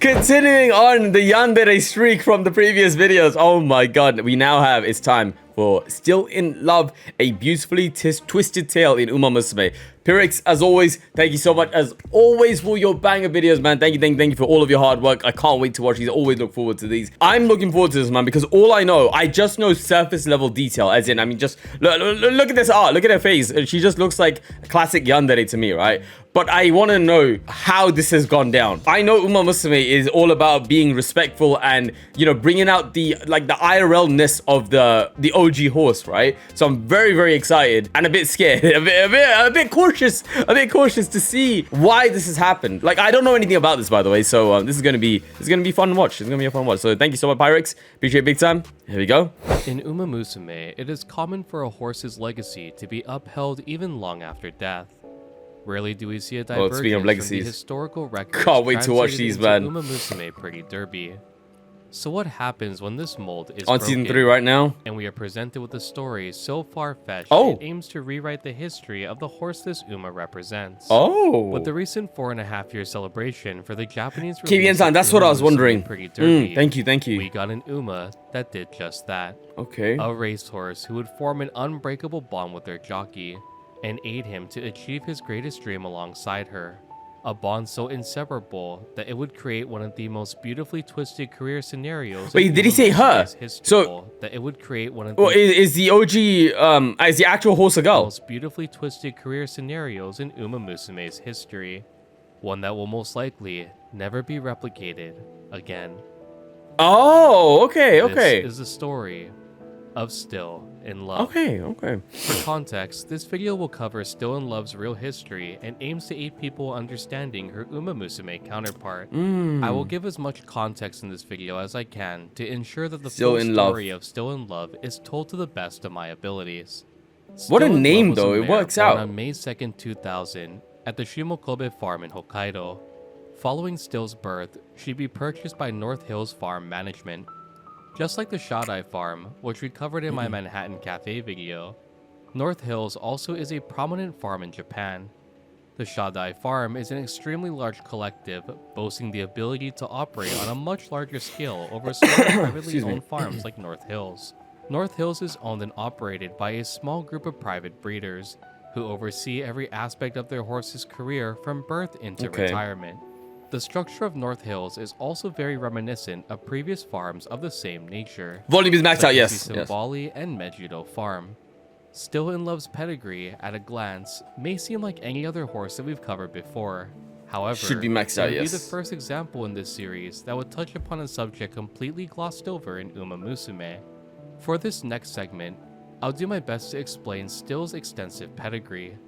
Continuing on the yandere streak from the previous videos. Oh my god, we now have, it's time for Still in Love, a beautifully twisted tale in Umamusume. Pyrrhix, as always, thank you so much as always for your banger videos, man. Thank you for all of your hard work. I can't wait to watch these. Always look forward to these. I'm looking forward to this, man, because all I just know surface level detail, as in, I mean, just look at this art. Look at her face. She just looks like a classic yandere to me, right? But I want to know how this has gone down. I know Umamusume is all about being respectful and, you know, bringing out the IRL-ness of the OG horse, right? So I'm very excited and a bit scared, a bit cautious to see why this has happened. Like, I don't know anything about this, by the way, so this is gonna be fun to watch. It's gonna be a fun watch. So thank you so much, Pyrrhix. Appreciate it big time. Here we go. In Umamusume, it is common for a horse's legacy to be upheld even long after death. Rarely do we see a divergence speaking of legacies, from the historical record. Can't wait to watch these, man. Umamusume Pretty Derby. So what happens when this mold is on broken, season 3 right now, and we are presented with a story so far-fetched it aims to rewrite the history of the horse this Uma represents. With the recent 4.5-year celebration for the Japanese release of that's what I was wondering. Pretty Derby, thank you. We got an Uma that did just that. Okay. A racehorse who would form an unbreakable bond with their jockey and aid him to achieve his greatest dream alongside her. A bond so inseparable that it would create one of the most beautifully twisted career scenarios. Wait, did he say her? So that it would create one of the is the OG is the actual horse a girl? Most beautifully twisted career scenarios in Umamusume's history. One that will most likely never be replicated again. Oh, okay. This is the story of Still in Love. Okay. For context, this video will cover Still in Love's real history and aims to aid people understanding her Umamusume counterpart. I will give as much context in this video as I can to ensure that the full story of Still in Love is told to the best of my abilities. What a name, though. It works out. On May 2nd, 2000, at the Shimokobe farm in Hokkaido. Following Still's birth, she'd be purchased by North Hills Farm Management. Just like the Shadai farm, which we covered in my Manhattan Cafe video, North Hills also is a prominent farm in Japan. The Shadai farm is an extremely large collective, boasting the ability to operate on a much larger scale over smaller privately owned farms like North Hills. North Hills is owned and operated by a small group of private breeders, who oversee every aspect of their horse's career from birth into retirement. The structure of North Hills is also very reminiscent of previous farms of the same nature. Volume is maxed out, yes. Bali and Mejido farm. Still in Love's pedigree, at a glance, may seem like any other horse that we've covered before. However, should be maxed out, it would yes. be the first example in this series that would touch upon a subject completely glossed over in Umamusume. For this next segment, I'll do my best to explain Still's extensive pedigree.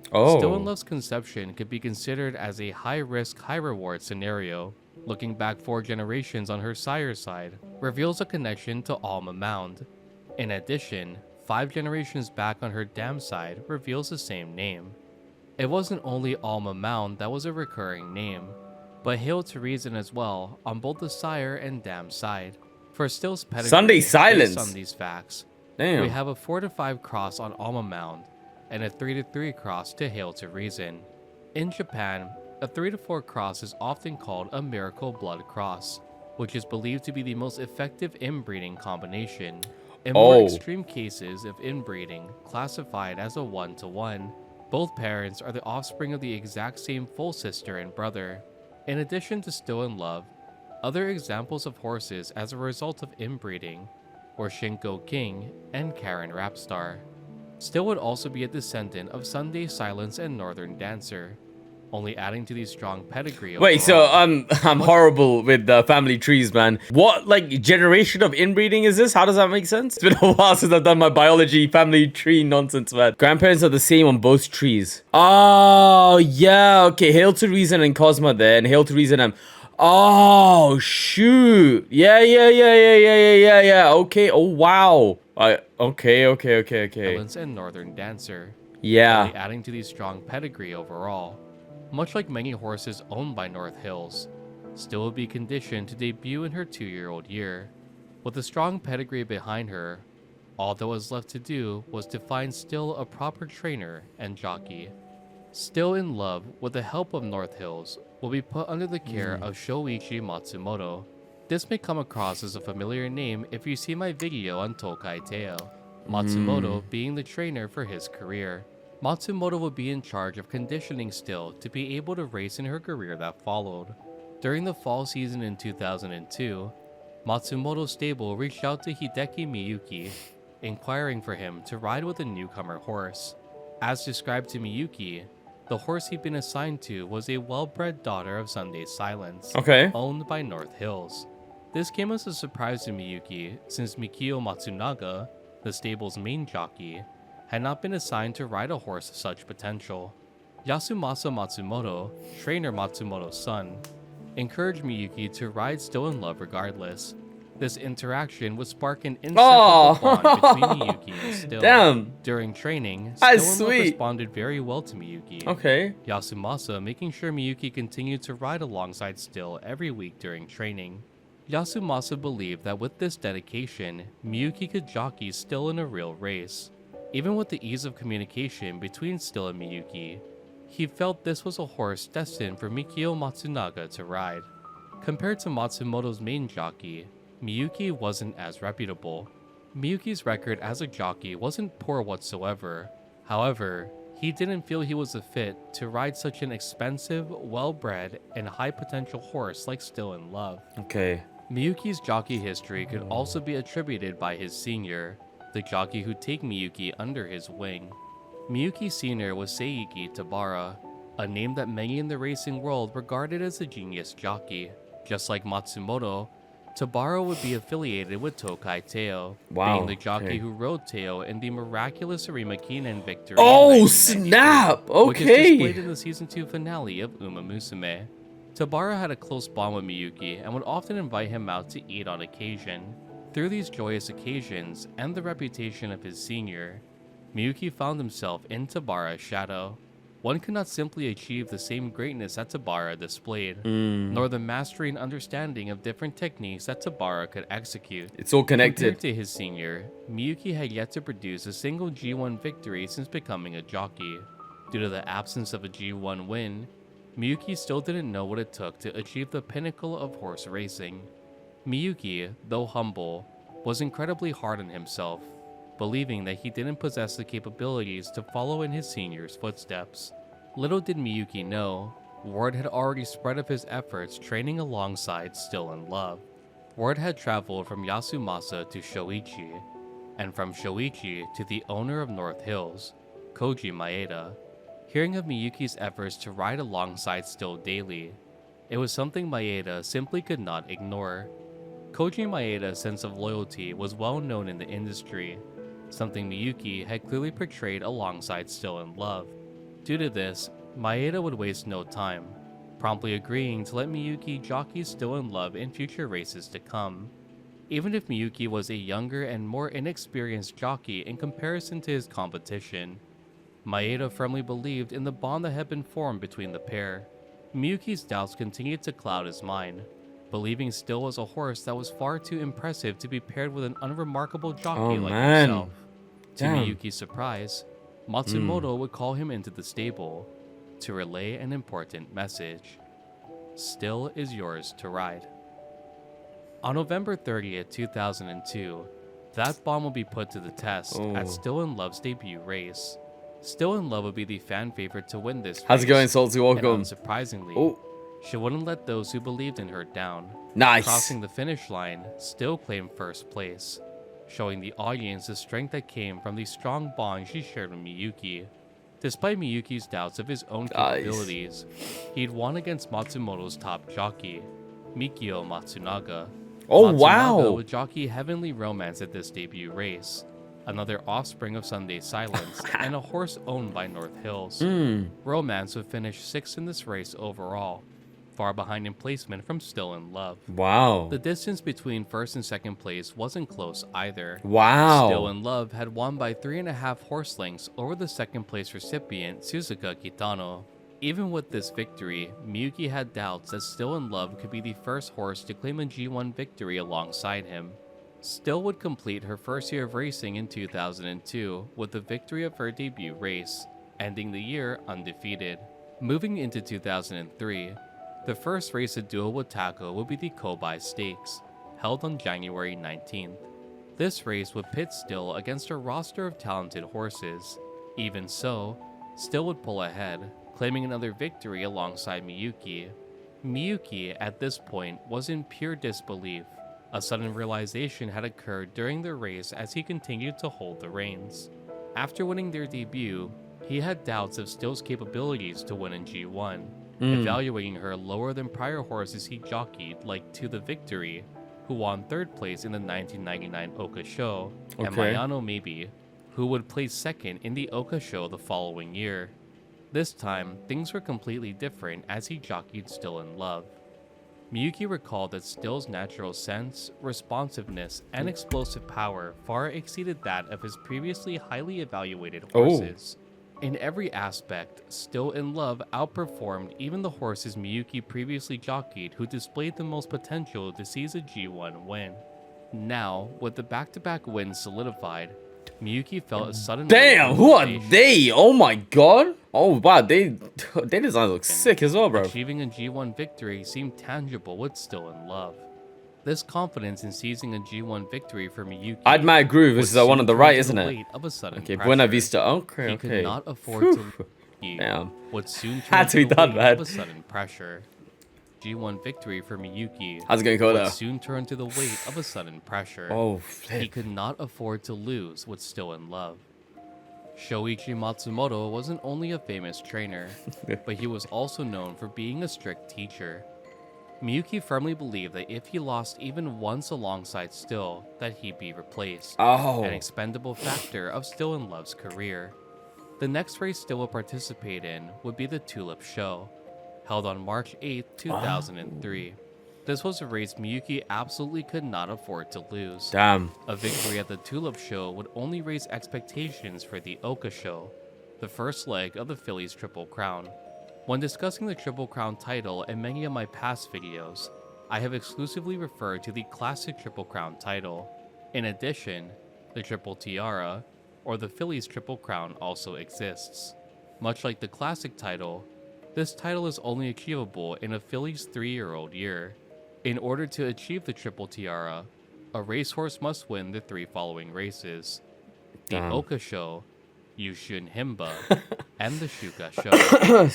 Still in Love's conception could be considered as a high-risk, high-reward scenario. Looking back 4 generations on her sire's side reveals a connection to Alma Mound. In addition, 5 generations back on her dam side reveals the same name. It wasn't only Alma Mound that was a recurring name, but Hail to Reason as well on both the sire and dam side. For Still's pedigree, Sunday Silence. Based on these facts, Damn. we have a 4-5 cross on Alma Mound, and a 3-3 cross to Hail to Reason. In Japan, a 3-4 cross is often called a miracle blood cross, which is believed to be the most effective inbreeding combination. In more extreme cases of inbreeding, classified as a 1-to-1, both parents are the offspring of the exact same full sister and brother. In addition to Still in Love, other examples of horses as a result of inbreeding were Shinko King and Karen Rapstar. Still would also be a descendant of Sunday Silence and Northern Dancer, only adding to the strong pedigree. Wait, so I'm horrible with family trees, man. What generation of inbreeding is this? How does that make sense? It's been a while since I've done my biology family tree nonsense, man. Grandparents are the same on both trees. Oh yeah, okay. Hail to Reason and Cosma there, and Hail to Reason and oh shoot, yeah. Okay, oh wow. Okay. Silence and Northern Dancer. Yeah. Only adding to the strong pedigree overall. Much like many horses owned by North Hills, Still would be conditioned to debut in her 2-year-old year. With a strong pedigree behind her, all that was left to do was to find Still a proper trainer and jockey. Still in Love, with the help of North Hills, will be put under the care of Shoichi Matsumoto. This may come across as a familiar name if you see my video on Tokai Teo, Matsumoto being the trainer for his career. Matsumoto will be in charge of conditioning Still to be able to race in her career that followed. During the fall season in 2002, Matsumoto's stable reached out to Hideki Miyuki, inquiring for him to ride with a newcomer horse. As described to Miyuki, the horse he'd been assigned to was a well-bred daughter of Sunday's Silence, owned by North Hills. This came as a surprise to Miyuki, since Mikio Matsunaga, the stable's main jockey, had not been assigned to ride a horse of such potential. Yasumasa Matsumoto, trainer Matsumoto's son, encouraged Miyuki to ride Still in Love regardless. This interaction would spark an inseparable bond between Miyuki and Still. Damn. During training, That's Still in Love sweet. responded very well to Miyuki. Yasumasa making sure Miyuki continued to ride alongside Still every week during training. Yasumasa believed that with this dedication, Miyuki could jockey Still in a real race. Even with the ease of communication between Still and Miyuki, he felt this was a horse destined for Mikio Matsunaga to ride. Compared to Matsumoto's main jockey, Miyuki wasn't as reputable. Miyuki's record as a jockey wasn't poor whatsoever. However, he didn't feel he was a fit to ride such an expensive, well-bred, and high-potential horse like Still in Love. Miyuki's jockey history could also be attributed by his senior, the jockey who'd take Miyuki under his wing. Miyuki's senior was Seiki Tabara, a name that many in the racing world regarded as a genius jockey. Just like Matsumoto, Tabara would be affiliated with Tokai Teo, being the jockey who rode Teo in the miraculous Arima Kinen victory. Oh snap! Which is displayed in the season 2 finale of Umamusume. Tabara had a close bond with Miyuki and would often invite him out to eat on occasion. Through these joyous occasions and the reputation of his senior, Miyuki found himself in Tabara's shadow. One could not simply achieve the same greatness that Tabara displayed, nor the mastery and understanding of different techniques that Tabara could execute. It's all connected. Compared to his senior, Miyuki had yet to produce a single G1 victory since becoming a jockey. Due to the absence of a G1 win, Miyuki still didn't know what it took to achieve the pinnacle of horse racing. Miyuki, though humble, was incredibly hard on himself, believing that he didn't possess the capabilities to follow in his senior's footsteps. Little did Miyuki know, word had already spread of his efforts training alongside Still in Love. Word had traveled from Yasumasa to Shoichi, and from Shoichi to the owner of North Hills, Koji Maeda. Hearing of Miyuki's efforts to ride alongside Still daily, it was something Maeda simply could not ignore. Koji Maeda's sense of loyalty was well known in the industry, something Miyuki had clearly portrayed alongside Still in Love. Due to this, Maeda would waste no time, promptly agreeing to let Miyuki jockey Still in Love in future races to come. Even if Miyuki was a younger and more inexperienced jockey in comparison to his competition, Maeda firmly believed in the bond that had been formed between the pair. Miyuki's doubts continued to cloud his mind, believing Still was a horse that was far too impressive to be paired with an unremarkable jockey like himself. To Miyuki's surprise, Matsumoto would call him into the stable to relay an important message. Still is yours to ride. On November 30th, 2002, that bond will be put to the test at Still in Love's debut race. Still in Love would be the fan favorite to win this race. How's it going, Salty? Welcome. And unsurprisingly, she wouldn't let those who believed in her down. Nice. Crossing the finish line, Still claimed first place, showing the audience the strength that came from the strong bond she shared with Miyuki. Despite Miyuki's doubts of his own capabilities, he'd won against Matsumoto's top jockey, Mikio Matsunaga. Matsunaga would jockey Heavenly Romance at this debut race, another offspring of Sunday's Silence, and a horse owned by North Hills. Romance would finish 6th in this race overall, far behind in placement from Still in Love. The distance between first and second place wasn't close either. Still in Love had won by 3.5 horse lengths over the second place recipient Suzuka Kitano. Even with this victory, Miyuki had doubts that Still in Love could be the first horse to claim a G1 victory alongside him. Still would complete her first year of racing in 2002 with the victory of her debut race, ending the year undefeated. Moving into 2003, the first race the duo would tackle would be the Kobai Stakes, held on January 19th. This race would pit Still against a roster of talented horses. Even so, Still would pull ahead, claiming another victory alongside Miyuki. Miyuki, at this point, was in pure disbelief. A sudden realization had occurred during the race as he continued to hold the reins. After winning their debut, he had doubts of Still's capabilities to win in G1, evaluating her lower than prior horses he jockeyed like To the Victory, who won 3rd place in the 1999 Oka Sho, and Mayano Maybe, who would place 2nd in the Oka Sho the following year. This time, things were completely different as he jockeyed Still in Love. Miyuki recalled that Still's natural sense, responsiveness, and explosive power far exceeded that of his previously highly evaluated horses. In every aspect, Still in Love outperformed even the horses Miyuki previously jockeyed who displayed the most potential to seize a G1 win. Now, with the back-to-back wins solidified, Miyuki felt a sudden Damn, who are they? Oh my god. Oh wow, they designs look sick as well, bro. Achieving a G1 victory seemed tangible with Still in Love. This confidence in seizing a G1 victory for Miyuki. I'd my groove is the one on the right, isn't it? Okay, Buena Vista. Okay, he could not afford to Damn. would soon turn Had to be done, man. of a sudden pressure. G1 victory for Miyuki How's it going, Koda? would soon turn to the weight of a sudden pressure. Oh, He flip. could not afford to lose with Still in Love. Shoichi Matsumoto wasn't only a famous trainer, but he was also known for being a strict teacher. Miyuki firmly believed that if he lost even once alongside Still, that he'd be replaced, an expendable factor of Still in Love's career. The next race Still would participate in would be the Tulip Show, held on March 8, 2003. This was a race Miyuki absolutely could not afford to lose. Damn. A victory at the Tulip Show would only raise expectations for the Oka Sho, the first leg of the Phillies Triple Crown. When discussing the Triple Crown title in many of my past videos, I have exclusively referred to the classic Triple Crown title. In addition, the Triple Tiara, or the Phillies Triple Crown, also exists. Much like the classic title, this title is only achievable in a Phillies 3-year-old year. In order to achieve the Triple Tiara, a racehorse must win the 3 following races: the Oka Sho, Yushun Himba, and the Shuka Sho.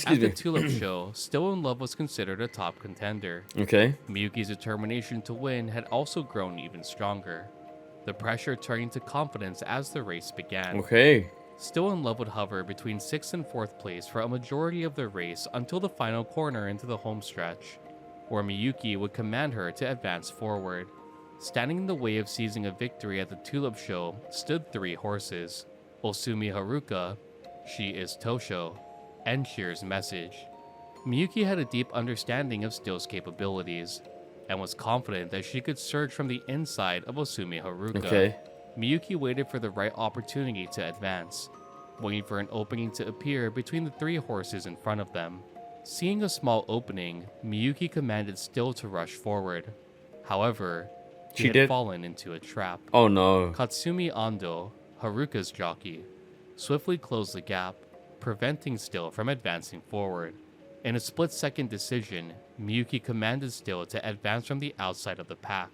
At the Tulip Show, Still in Love was considered a top contender. Okay. Miyuki's determination to win had also grown even stronger, the pressure turning to confidence as the race began. Okay. Still in Love would hover between 6th and 4th place for a majority of the race until the final corner into the home stretch, where Miyuki would command her to advance forward. Standing in the way of seizing a victory at the Tulip Show stood 3 horses: Osumi Haruka, She Is Tosho, and Cheer's Message. Miyuki had a deep understanding of Still's capabilities, and was confident that she could surge from the inside of Osumi Haruka. Okay. Miyuki waited for the right opportunity to advance, waiting for an opening to appear between the 3 horses in front of them. Seeing a small opening, Miyuki commanded Still to rush forward. However, he had fallen into a trap. Oh no. Katsumi Ando, Haruka's jockey, swiftly closed the gap, preventing Still from advancing forward. In a split-second decision, Miyuki commanded Still to advance from the outside of the pack,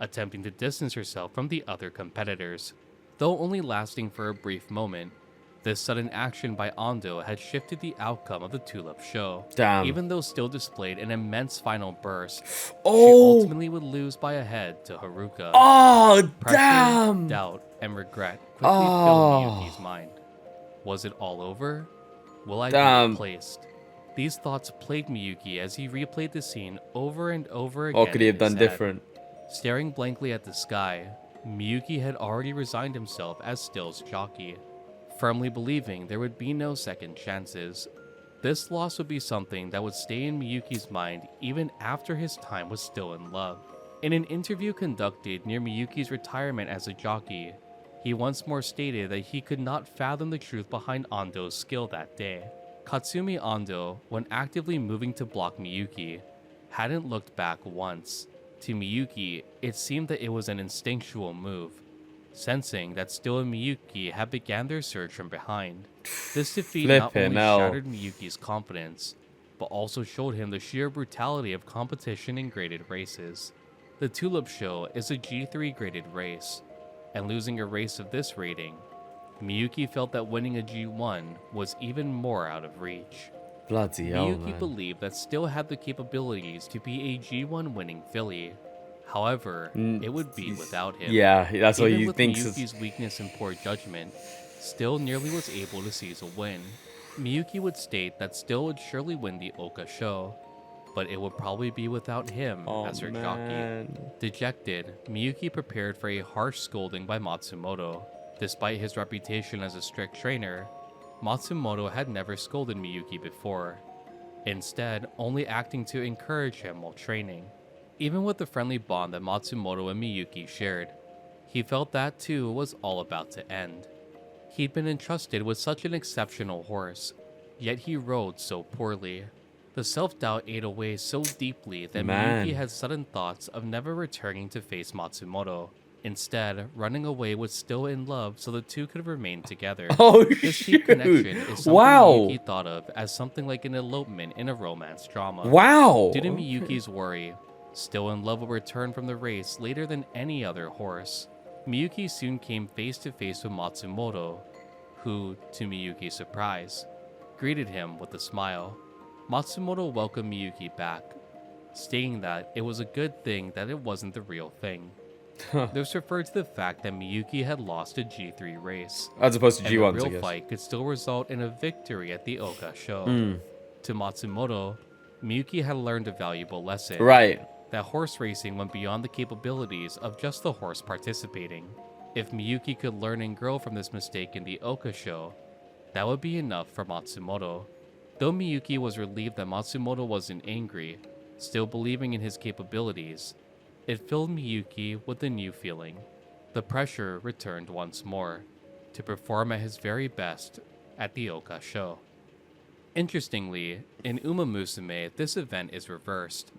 attempting to distance herself from the other competitors. Though only lasting for a brief moment, this sudden action by Ando had shifted the outcome of the Tulip Show. Damn. Even though Still displayed an immense final burst, she Oh. ultimately would lose by a head to Haruka. Oh, Pressure, damn. doubt, and regret quickly filled Miyuki's mind. Was it all over? Will I be replaced? These thoughts plagued Miyuki as he replayed the scene over and over again. What could he have done different? Staring blankly at the sky, Miyuki had already resigned himself as Still's jockey, firmly believing there would be no second chances. This loss would be something that would stay in Miyuki's mind even after his time was Still in Love. In an interview conducted near Miyuki's retirement as a jockey, he once more stated that he could not fathom the truth behind Ando's skill that day. Katsumi Ando, when actively moving to block Miyuki, hadn't looked back once. To Miyuki, it seemed that it was an instinctual move. sensing that Still and Miyuki had began their search from behind. This defeat not only shattered Miyuki's confidence, but also showed him the sheer brutality of competition in graded races. The Tulip Show is a G3 graded race, and losing a race of this rating, Miyuki felt that winning a G1 was even more out of reach. Bloody hell, Miyuki man. believed that Still had the capabilities to be a G1 winning filly. However, it would be without him. Yeah, that's what Even he with thinks. Miyuki's weakness and poor judgment, Still nearly was able to seize a win. Miyuki would state that Still would surely win the Oka Sho, but it would probably be without him as her jockey. Dejected, Miyuki prepared for a harsh scolding by Matsumoto. Despite his reputation as a strict trainer, Matsumoto had never scolded Miyuki before, instead only acting to encourage him while training. Even with the friendly bond that Matsumoto and Miyuki shared, he felt that too was all about to end. He'd been entrusted with such an exceptional horse, yet he rode so poorly. The self-doubt ate away so deeply that Miyuki had sudden thoughts of never returning to face Matsumoto, instead running away with Still in love so the two could remain together. Oh, this deep connection is something Miyuki thought of as something like an elopement in a romance drama. Due to Miyuki's worry, Still in love will return from the race later than any other horse. Miyuki soon came face to face with Matsumoto, who, to Miyuki's surprise, greeted him with a smile. Matsumoto welcomed Miyuki back, stating that it was a good thing that it wasn't the real thing. This referred to the fact that Miyuki had lost a G3 race, as opposed to G1s, and the I real guess. fight could still result in a victory at the Oka Sho. To Matsumoto, Miyuki had learned a valuable lesson. That horse racing went beyond the capabilities of just the horse participating. If Miyuki could learn and grow from this mistake in the Oka Sho, that would be enough for Matsumoto. Though Miyuki was relieved that Matsumoto wasn't angry, still believing in his capabilities, it filled Miyuki with a new feeling. The pressure returned once more, to perform at his very best at the Oka Sho. Interestingly, in Umamusume, this event is reversed.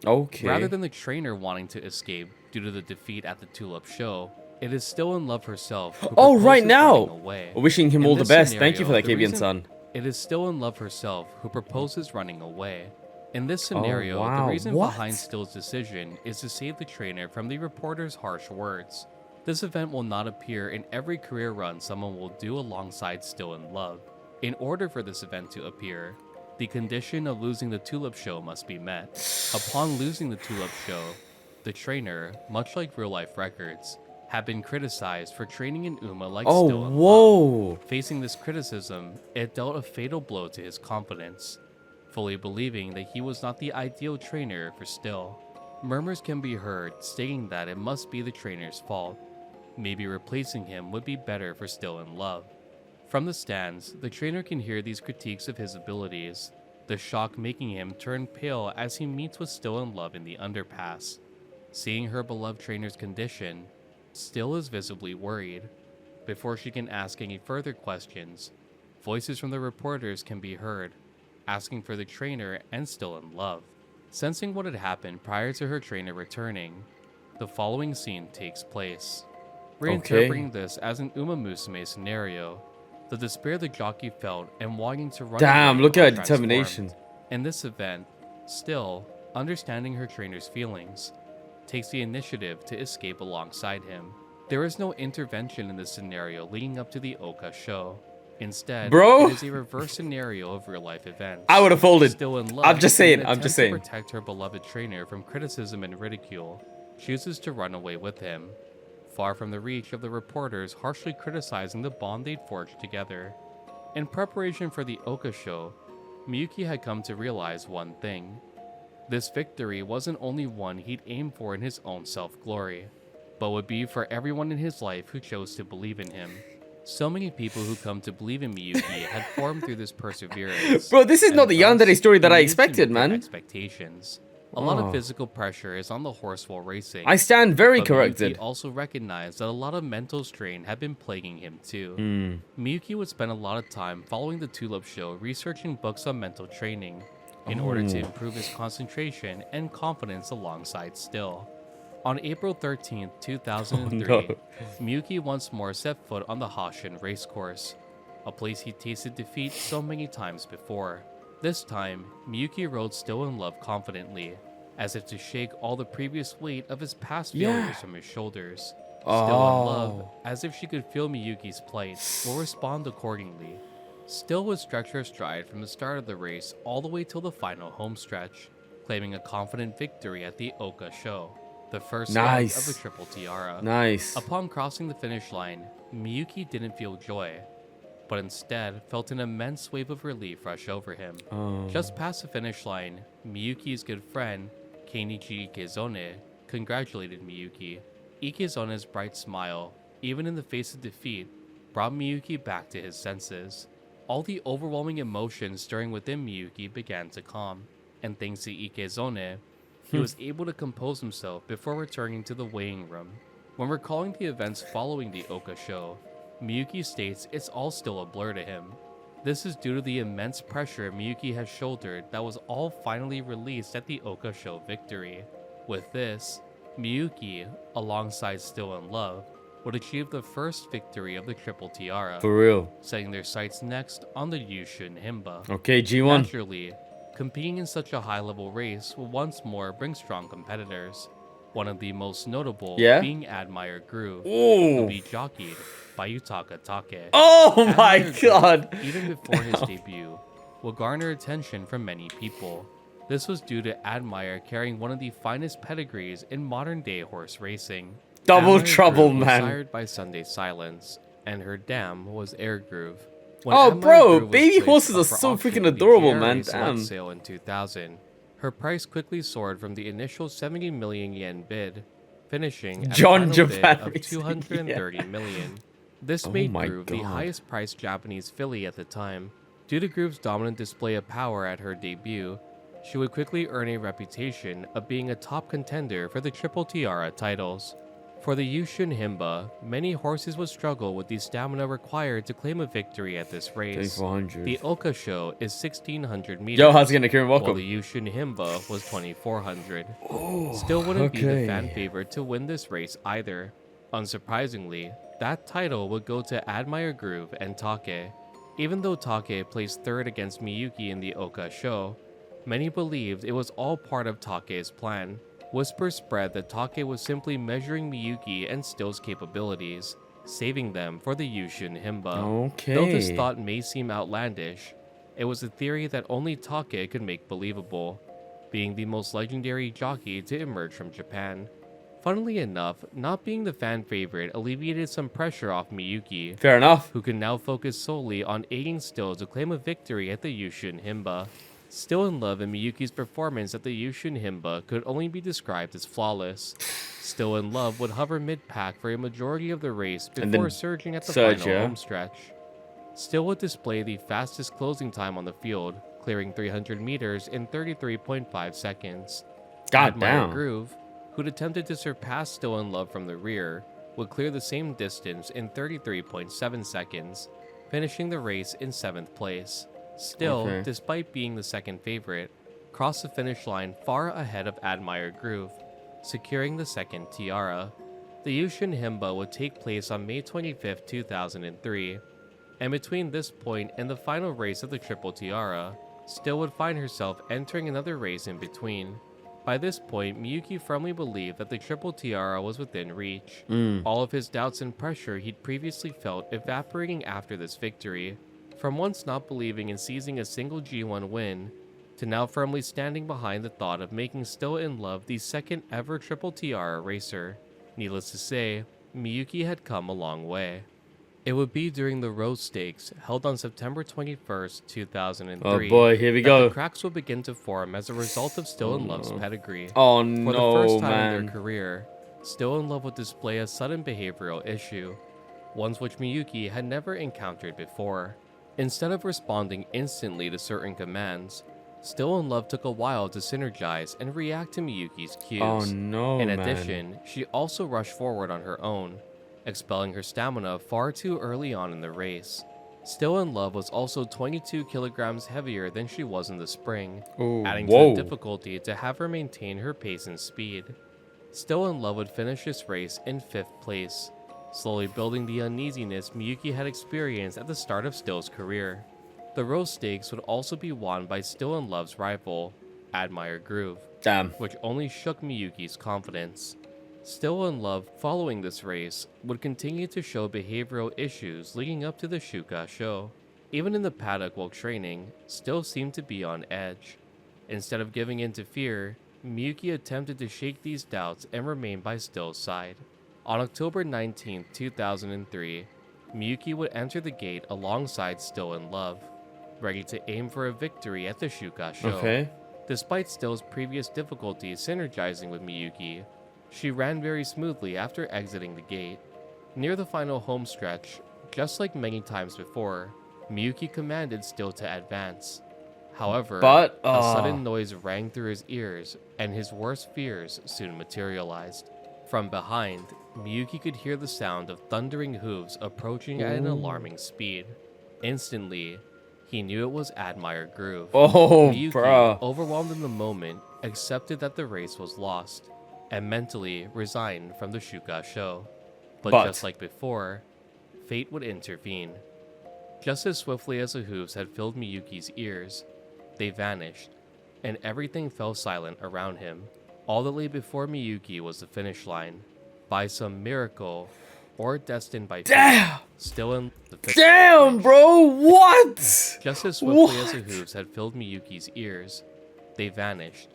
Rather than the trainer wanting to escape due to the defeat at the Tulip Show, it is Still in love herself who proposes running away. Wishing him all the best. Thank you for that, Kabian-san. It is Still in love herself who proposes running away. In this scenario, the reason behind Still's decision is to save the trainer from the reporter's harsh words. This event will not appear in every career run someone will do alongside Still in love. In order for this event to appear, the condition of losing the Tulip Show must be met. Upon losing the Tulip Show, the trainer, much like real-life records, had been criticized for training in Uma like Still in love. Facing this criticism, it dealt a fatal blow to his confidence, fully believing that he was not the ideal trainer for Still. Murmurs can be heard stating that it must be the trainer's fault. Maybe replacing him would be better for Still in love. From the stands, the trainer can hear these critiques of his abilities, the shock making him turn pale as he meets with Still in love in the underpass. Seeing her beloved trainer's condition, Still is visibly worried. Before she can ask any further questions, voices from the reporters can be heard, asking for the trainer and Still in love. Sensing what had happened prior to her trainer returning, the following scene takes place. Reinterpreting this as an Umamusume scenario, the despair the jockey felt and wanting to run away look at her transformed. determination. In this event, Still, understanding her trainer's feelings, takes the initiative to escape alongside him. There is no intervention in this scenario leading up to the Oka Sho. Instead, it is a reverse scenario of real-life events. I would have folded. Still in love, I'm just saying. to protect her beloved trainer from criticism and ridicule, chooses to run away with him, far from the reach of the reporters harshly criticizing the bond they'd forged together. In preparation for the Oka Sho, Miyuki had come to realize one thing. This victory wasn't only one he'd aimed for in his own self-glory, but would be for everyone in his life who chose to believe in him. So many people who come to believe in Miyuki had formed through this perseverance. Bro, this is not the Yandere story that I expected, man. Expectations. A lot of physical pressure is on the horse while racing. I stand very corrected. Miyuki also recognized that a lot of mental strain had been plaguing him too. Miyuki would spend a lot of time following the Tulip Show researching books on mental training in order to improve his concentration and confidence alongside Still. On April 13th, 2003, no. Miyuki once more set foot on the Hashin racecourse, a place he tasted defeat so many times before. This time, Miyuki rode Still in Love confidently, as if to shake all the previous weight of his past failures from his shoulders. Still in Love, as if she could feel Miyuki's plight, will respond accordingly. Still would stretch her stride from the start of the race all the way till the final home stretch, claiming a confident victory at the Oka Sho, the first leg of the Triple Tiara. Nice. Upon crossing the finish line, Miyuki didn't feel joy, but instead felt an immense wave of relief rush over him. Just past the finish line, Miyuki's good friend, Keinichi Ikezone, congratulated Miyuki. Ikezone's bright smile, even in the face of defeat, brought Miyuki back to his senses. All the overwhelming emotions stirring within Miyuki began to calm, and thanks to Ikezone, he was able to compose himself before returning to the weighing room. When recalling the events following the Oka Sho, Miyuki states it's all still a blur to him. This is due to the immense pressure Miyuki has shouldered that was all finally released at the Oka Sho victory. With this, Miyuki, alongside Still in Love, would achieve the first victory of the Triple Tiara, For real. setting their sights next on the Yushun Himba. Okay, G1. Naturally, competing in such a high-level race will once more bring strong competitors, one of the most notable being Admire Groove, who be jockeyed by Yutaka Take. Oh my Admire god! Groove, even before his debut, will garner attention from many people. This was due to Admire carrying one of the finest pedigrees in modern-day horse racing. Double Admire trouble, Groove was man. sired by Sunday Silence, and her dam was Air Groove. When Oh, Admire bro, Groove was baby placed horses are up for so auction freaking at the adorable, GRA man. Select Damn. Sale in 2000, her price quickly soared from the initial 70 million yen bid, finishing at John a final bid Japan of Racing, 230 million. This Oh made my Groove the God. highest priced Japanese filly at the time. Due to Groove's dominant display of power at her debut, she would quickly earn a reputation of being a top contender for the Triple Tiara titles. For the Yushun Himba, many horses would struggle with the stamina required to claim a victory at this race. 2400. The Oka Sho is 1600 meters. Yo, how's it going, Kieran? While Welcome. the Yushun Himba was 2400. Still wouldn't be the fan favorite to win this race either. Unsurprisingly, that title would go to Admire Groove and Take. Even though Take placed third against Miyuki in the Oka Sho, many believed it was all part of Take's plan. Whispers spread that Take was simply measuring Miyuki and Still's capabilities, saving them for the Yushun Himba. Okay. Though this thought may seem outlandish, it was a theory that only Take could make believable, being the most legendary jockey to emerge from Japan. Funnily enough, not being the fan favorite alleviated some pressure off Miyuki, Fair enough. who can now focus solely on aiding Still to claim a victory at the Yushun Himba. Still in Love and Miyuki's performance at the Yushun Himba could only be described as flawless. Still in Love would hover mid-pack for a majority of the race before surging at the final home stretch. Still would display the fastest closing time on the field, clearing 300 meters in 33.5 seconds. God Admire damn. Groove, who'd attempted to surpass Still in Love from the rear, would clear the same distance in 33.7 seconds, finishing the race in 7th place. Still, despite being the second favorite, crossed the finish line far ahead of Admire Groove, securing the second tiara. The Yushun Himba would take place on May 25, 2003, and between this point and the final race of the Triple Tiara, Still would find herself entering another race in between. By this point, Miyuki firmly believed that the Triple Tiara was within reach, all of his doubts and pressure he'd previously felt evaporating after this victory. From once not believing in seizing a single G1 win, to now firmly standing behind the thought of making Still in Love the second ever Triple Tiara racer. Needless to say, Miyuki had come a long way. It would be during the Rose Stakes, held on September 21st, 2003, Oh boy, here we that go. the cracks would begin to form as a result of Still in Love's pedigree. Oh For no, the first time in man. their career, Still in Love would display a sudden behavioral issue, ones which Miyuki had never encountered before. Instead of responding instantly to certain commands, Still in Love took a while to synergize and react to Miyuki's cues. Oh no, In man. addition, she also rushed forward on her own, expelling her stamina far too early on in the race. Still in Love was also 22 kilograms heavier than she was in the spring, Ooh, adding to whoa. the difficulty to have her maintain her pace and speed. Still in Love would finish this race in 5th place, slowly building the uneasiness Miyuki had experienced at the start of Still's career. The Rose Stakes would also be won by Still in Love's rival, Admire Groove, Damn. which only shook Miyuki's confidence. Still in Love, following this race, would continue to show behavioral issues leading up to the Oka Sho. Even in the paddock while training, Still seemed to be on edge. Instead of giving in to fear, Miyuki attempted to shake these doubts and remain by Still's side. On October 19, 2003, Miyuki would enter the gate alongside Still in Love, ready to aim for a victory at the Oka Sho. Okay. Despite Still's previous difficulties synergizing with Miyuki, she ran very smoothly after exiting the gate. Near the final home stretch, just like many times before, Miyuki commanded Still to advance. However, a sudden noise rang through his ears, and his worst fears soon materialized. From behind, Miyuki could hear the sound of thundering hooves approaching at an alarming speed. Instantly, he knew it was Admire Groove. Oh, Miyuki, bro. overwhelmed in the moment, accepted that the race was lost, and mentally resigned from the Oka Sho. But just like before, fate would intervene. Just as swiftly as the hooves had filled Miyuki's ears, they vanished, and everything fell silent around him. All that lay before Miyuki was the finish line. By some miracle, or destined by fate, Still in the finish. Damn, bro, what? Just as swiftly as the hooves had filled Miyuki's ears, they vanished,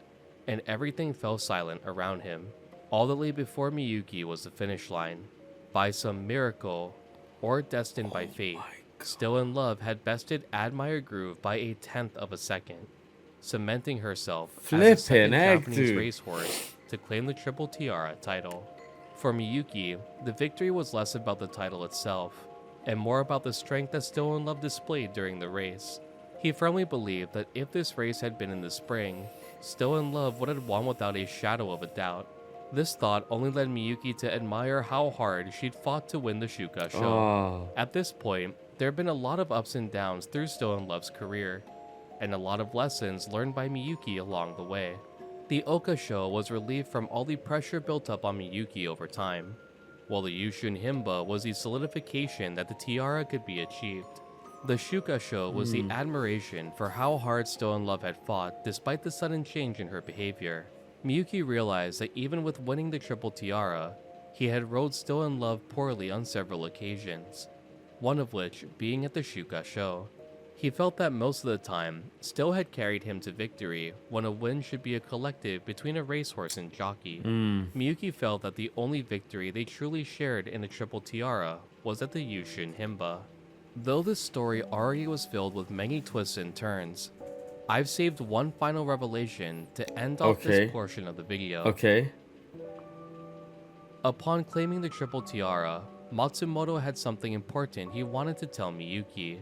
and everything fell silent around him. All that lay before Miyuki was the finish line. By some miracle, or destined by fate, Still in Love had bested Admire Groove by a 1/10 of a second, cementing herself as the second Japanese racehorse to claim the Triple Tiara title. For Miyuki, the victory was less about the title itself, and more about the strength that Still in Love displayed during the race. He firmly believed that if this race had been in the spring, Still in Love would have won without a shadow of a doubt. This thought only led Miyuki to admire how hard she'd fought to win the Oka Sho. At this point, there have been a lot of ups and downs through Still in Love's career, and a lot of lessons learned by Miyuki along the way. The Oka Sho was relieved from all the pressure built up on Miyuki over time, while the Yushun Himba was the solidification that the Tiara could be achieved. The Oka Sho was the admiration for how hard Still in Love had fought despite the sudden change in her behavior. Miyuki realized that even with winning the Triple Tiara, he had rode Still in Love poorly on several occasions, one of which being at the Oka Sho. He felt that most of the time, Still had carried him to victory when a win should be a collective between a racehorse and jockey. Miyuki felt that the only victory they truly shared in the Triple Tiara was at the Yushun Himba. Though this story already was filled with many twists and turns, I've saved one final revelation to end off this portion of the video. Upon claiming the Triple Tiara, Matsumoto had something important he wanted to tell Miyuki.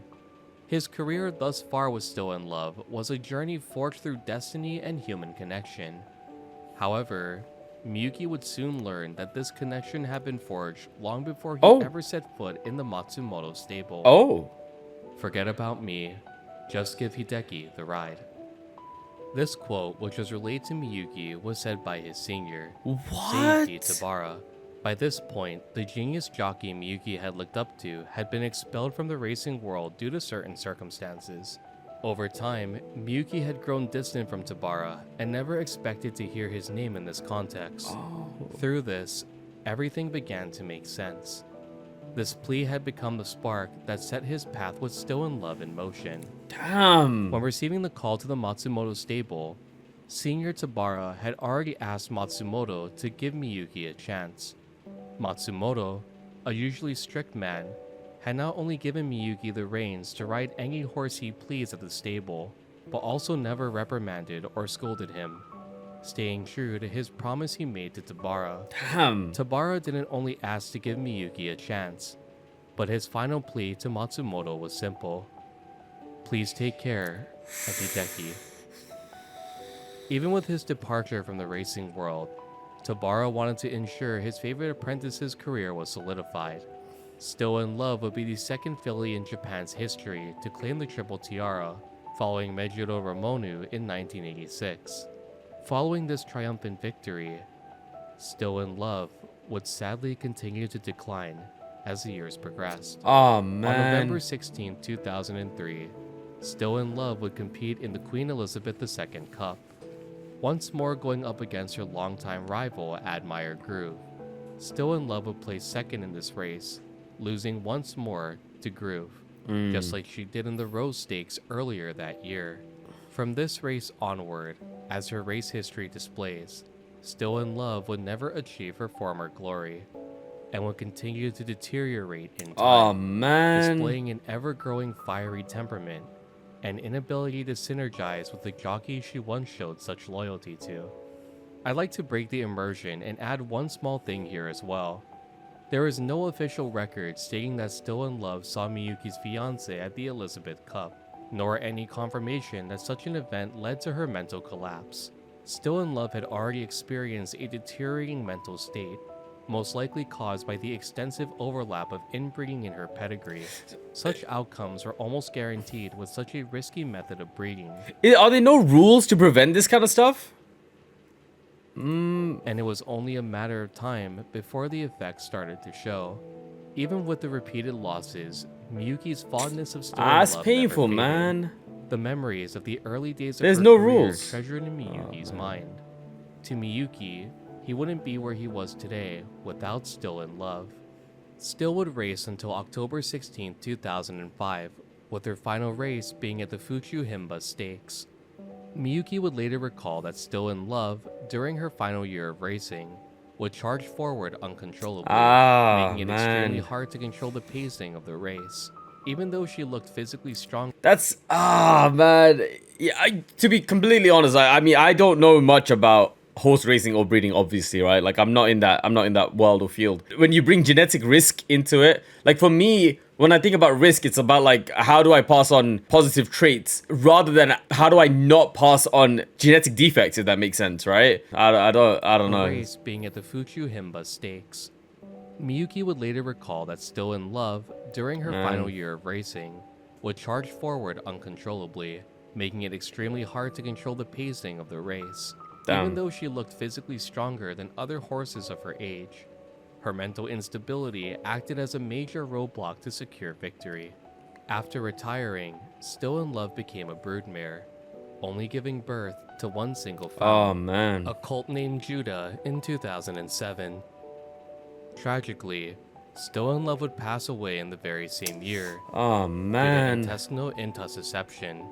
His career thus far with Still in Love was a journey forged through destiny and human connection. However, Miyuki would soon learn that this connection had been forged long before he ever set foot in the Matsumoto stable. Forget about me, just give Hideki the ride. This quote, which was relayed to Miyuki, was said by his senior, Seiki Tabara. By this point, the genius jockey Miyuki had looked up to had been expelled from the racing world due to certain circumstances. Over time, Miyuki had grown distant from Tabara and never expected to hear his name in this context. Through this, everything began to make sense. This plea had become the spark that set his path with Still in Love in motion. When receiving the call to the Matsumoto stable, Senior Tabara had already asked Matsumoto to give Miyuki a chance. Matsumoto, a usually strict man, had not only given Miyuki the reins to ride any horse he pleased at the stable, but also never reprimanded or scolded him, staying true to his promise he made to Tabara. Tabara didn't only ask to give Miyuki a chance, but his final plea to Matsumoto was simple. Please take care of Hideki. Even with his departure from the racing world, Tabara wanted to ensure his favorite apprentice's career was solidified. Still in Love would be the second filly in Japan's history to claim the Triple Tiara, following Meijiro Ramonu in 1986. Following this triumphant victory, Still in Love would sadly continue to decline as the years progressed. Oh, On November man. 16, 2003, Still in Love would compete in the Queen Elizabeth II Cup, once more going up against her longtime rival Admire Groove. Still in Love would place second in this race, losing once more to Groove, just like she did in the Rose Stakes earlier that year. From this race onward, as her race history displays, Still in Love would never achieve her former glory, and would continue to deteriorate in time, Oh, man. displaying an ever-growing fiery temperament and inability to synergize with the jockey she once showed such loyalty to. I'd like to break the immersion and add one small thing here as well. There is no official record stating that Still in Love saw Miyuki's fiancé at the Elizabeth Cup, nor any confirmation that such an event led to her mental collapse. Still in Love had already experienced a deteriorating mental state, most likely caused by the extensive overlap of inbreeding in her pedigree. Such outcomes are almost guaranteed with such a risky method of breeding. Are there no rules to prevent this kind of stuff? And it was only a matter of time before the effects started to show. Even with the repeated losses, Miyuki's fondness of Still in That's Love painful, never faded. man. The memories of the early days of There's her no career rules. treasured in Miyuki's mind. To Miyuki, he wouldn't be where he was today without Still in Love. Still would race until October 16, 2005, with her final race being at the Fukuhimba Stakes. Miyuki would later recall that Still in Love, during her final year of racing, would charge forward uncontrollably, making it extremely hard to control the pacing of the race. Even though she looked physically strong, That's man. Yeah, to be completely honest, I mean I don't know much about horse racing or breeding, obviously, right? Like I'm not in that world or field. When you bring genetic risk into it, like for me, when I think about risk, it's about like how do I pass on positive traits rather than how do I not pass on genetic defects, if that makes sense, right? I don't the know. race being at the Fukuhimba Stakes. Miyuki would later recall that Still in Love, during her final year of racing, would charge forward uncontrollably, making it extremely hard to control the pacing of the race. Even though she looked physically stronger than other horses of her age, her mental instability acted as a major roadblock to secure victory. After retiring, Still in Love became a broodmare, only giving birth to one single foal, a colt named Judah, in 2007. Tragically, Still in Love would pass away in the very same year due to intestinal intussusception,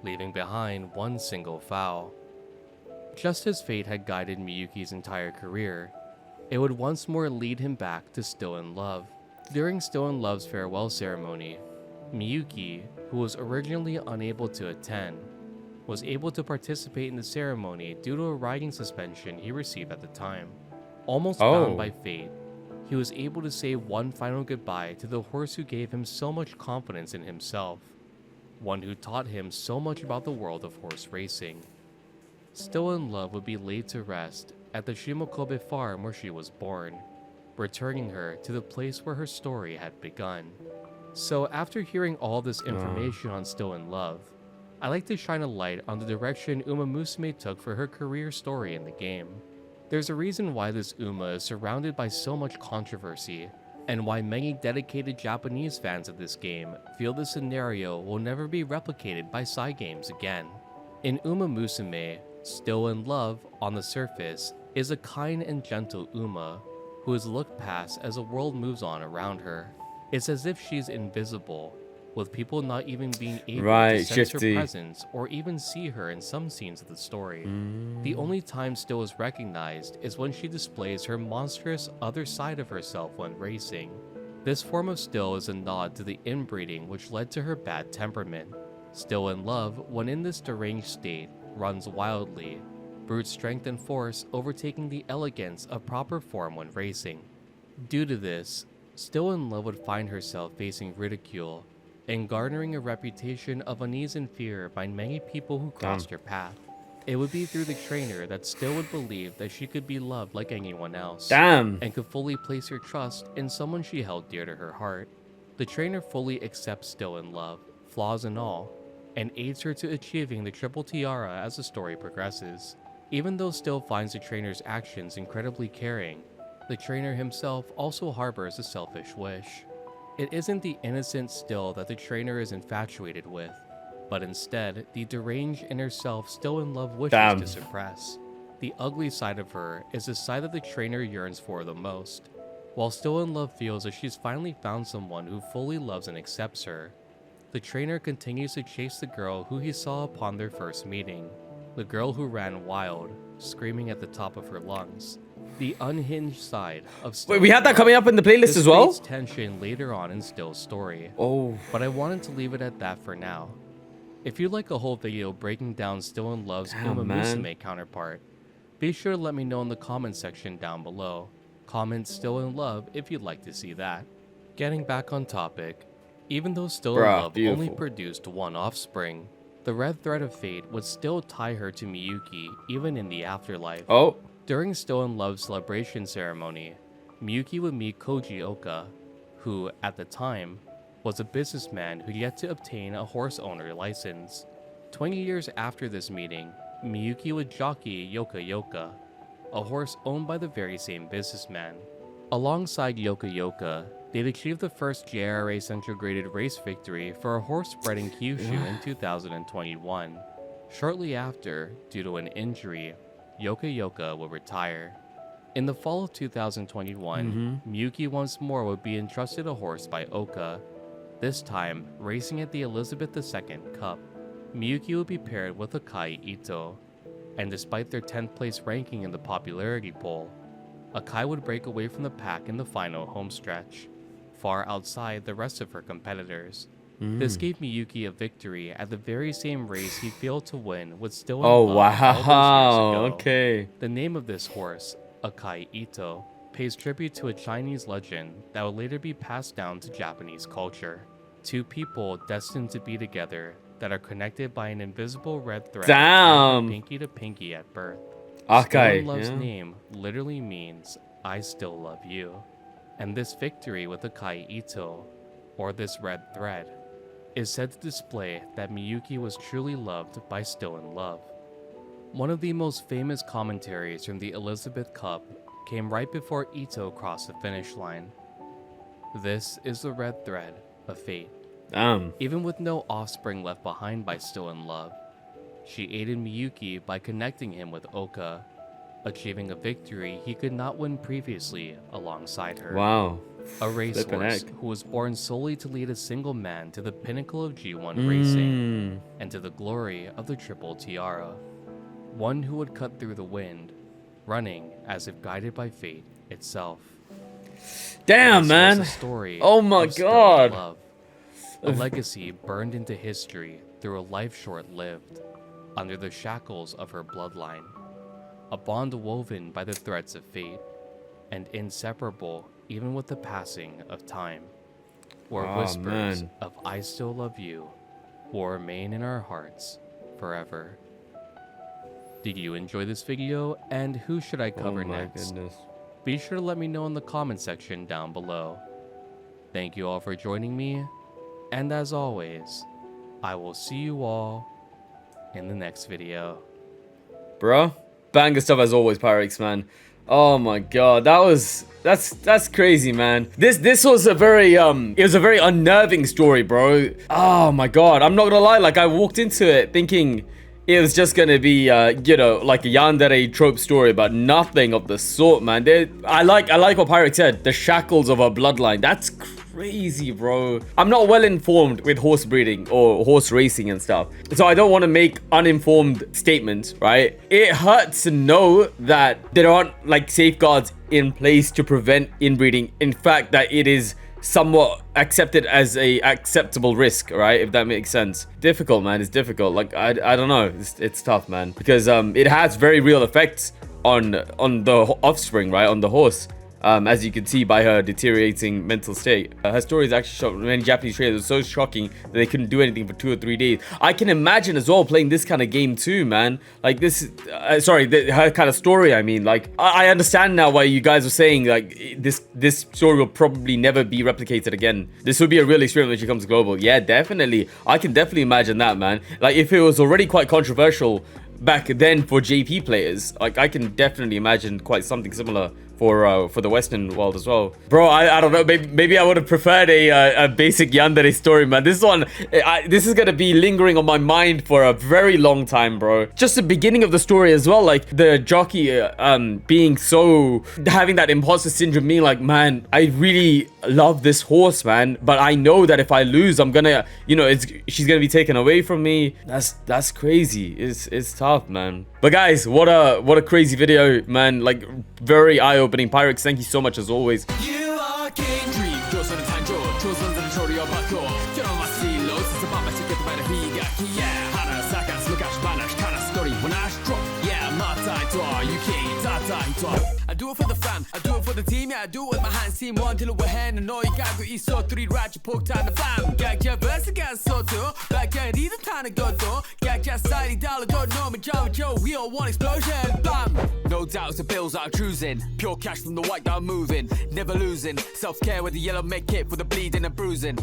leaving behind one single foal. Just as fate had guided Miyuki's entire career, it would once more lead him back to Still in Love. During Still in Love's farewell ceremony, Miyuki, who was originally unable to attend, was able to participate in the ceremony due to a riding suspension he received at the time. Almost bound by fate, he was able to say one final goodbye to the horse who gave him so much confidence in himself, one who taught him so much about the world of horse racing. Still in Love would be laid to rest at the Shimokobe farm where she was born, returning her to the place where her story had begun. So after hearing all this information on Still in Love, I like to shine a light on the direction Umamusume took for her career story in the game. There's a reason why this Uma is surrounded by so much controversy, and why many dedicated Japanese fans of this game feel this scenario will never be replicated by side games again. In Umamusume, Still in Love, on the surface, is a kind and gentle Uma who is looked past as the world moves on around her. It's as if she's invisible, with people not even being able to sense her presence or even see her in some scenes of the story. The only time Still is recognized is when she displays her monstrous other side of herself when racing. This form of Still is a nod to the inbreeding which led to her bad temperament. Still in Love, when in this deranged state, runs wildly, brute strength and force overtaking the elegance of proper form when racing. Due to this, Still in Love would find herself facing ridicule and garnering a reputation of unease and fear by many people who crossed her path. It would be through the trainer that Still would believe that she could be loved like anyone else, and could fully place her trust in someone she held dear to her heart. The trainer fully accepts Still in Love, flaws and all, and aids her to achieving the triple tiara as the story progresses. Even though Still finds the trainer's actions incredibly caring, the trainer himself also harbors a selfish wish. It isn't the innocent Still that the trainer is infatuated with, but instead the deranged inner self Still in Love wishes to suppress. The ugly side of her is the side that the trainer yearns for the most. While Still in Love feels that she's finally found someone who fully loves and accepts her, the trainer continues to chase the girl who he saw upon their first meeting. The girl who ran wild, screaming at the top of her lungs. The unhinged side of Still. Wait, we had that coming up in the playlist as well? This tension later on in Still's story. Oh. But I wanted to leave it at that for now. If you'd like a whole video breaking down Still in Love's Umamusume counterpart, be sure to let me know in the comment section down below. Comment Still in Love if you'd like to see that. Getting back on topic, even though Still in Love only produced one offspring, the red thread of fate would still tie her to Miyuki even in the afterlife. Oh. During Still in Love's celebration ceremony, Miyuki would meet Koji Oka, who, at the time, was a businessman who yet to obtain a horse owner license. 20 years after this meeting, Miyuki would jockey Yoka, a horse owned by the very same businessman. Alongside Yoka, they'd achieved the first JRA Central Graded race victory for a horse bred in Kyushu in 2021. Shortly after, due to an injury, Yoka would retire. In the fall of 2021, Miyuki once more would be entrusted a horse by Oka, this time racing at the Elizabeth II Cup. Miyuki would be paired with Akai Ito, and despite their 10th place ranking in the popularity poll, Akai would break away from the pack in the final homestretch, far outside the rest of her competitors. This gave Miyuki a victory at the very same race he failed to win with Still in Love all those years ago. Okay. The name of this horse, Akai Ito, pays tribute to a Chinese legend that would later be passed down to Japanese culture. Two people destined to be together that are connected by an invisible red thread from pinky to pinky at birth. Still in Love's name literally means I still love you. And this victory with Akai Ito, or this red thread, is said to display that Miyuki was truly loved by Still in Love. One of the most famous commentaries from the Elizabeth Cup came right before Ito crossed the finish line. This is the red thread of fate. Even with no offspring left behind by Still in Love, she aided Miyuki by connecting him with Oka, achieving a victory he could not win previously alongside her. Wow. A racehorse who was born solely to lead a single man to the pinnacle of G1 racing and to the glory of the Triple Tiara. One who would cut through the wind, running as if guided by fate itself. Damn, man. Oh my god. Love, a legacy burned into history through a life short-lived, under the shackles of her bloodline. A bond woven by the threads of fate, and inseparable even with the passing of time, where whispers of I still love you will remain in our hearts forever. Did you enjoy this video, and who should I cover next? Be sure to let me know in the comment section down below. Thank you all for joining me, and as always, I will see you all in the next video. Bro, banger stuff as always, Pyrex, man. Oh my god, that's crazy, man. This was a very it was a very unnerving story, bro. Oh my god, I'm not gonna lie, like I walked into it thinking it was just gonna be you know, like a yandere trope story, but nothing of the sort, man. I like what Pyrex said, the shackles of a bloodline. That's crazy, bro. I'm not well informed with horse breeding or horse racing and stuff, so I don't want to make uninformed statements, right? It hurts to know that there aren't like safeguards in place to prevent inbreeding. In fact, that it is somewhat accepted as a acceptable risk, right? If that makes sense. Difficult, man. It's difficult. Like I don't know. It's tough, man, because it has very real effects on the offspring, right? On the horse. As you can see by her deteriorating mental state. Her story is actually shocked many Japanese traders. It was so shocking that they couldn't do anything for 2 or 3 days. I can imagine as well playing this kind of game too, man. Like this, her kind of story, I mean. Like, I understand now why you guys are saying, like, this story will probably never be replicated again. This would be a real experience when she comes global. Yeah, definitely. I can definitely imagine that, man. Like, if it was already quite controversial back then for JP players. Like, I can definitely imagine quite something similar for the Western world as well. Bro, I don't know. Maybe I would have preferred a basic yandere story, man. This one, this is gonna be lingering on my mind for a very long time, bro. Just the beginning of the story as well, like the jockey being so, having that imposter syndrome, being like, man, I really love this horse, man, but I know that if I lose, I'm gonna, you know, she's gonna be taken away from me. That's crazy. It's tough, man. But guys, what a crazy video, man. Like, very eye-opening. Pyrex, thank you so much as always. You are king. Dream, 조선의 탄조, 조선들은 조리어 받고, 결혼과 실로, 스스밤에 시켰던 말에 비가, yeah, 하나 사간, 스무가시 반하시, 하나 스토리, when I stroke, yeah, my title, you king, title. I do it for the fam, I do it for the team, yeah, I do it with my hands, team one till we're hand, and 너희 가고 있어, 둘이 라지 폭탄의 밤, 각자 verse가 써도, 밖에 리듬 타는 것도, 각자 스타일이 달라도 너무 좋죠, we all want explosion, bam. No doubts the bills are cruising, pure cash from the white I'm moving, never losing, self-care with the yellow make it for the bleeding and bruising.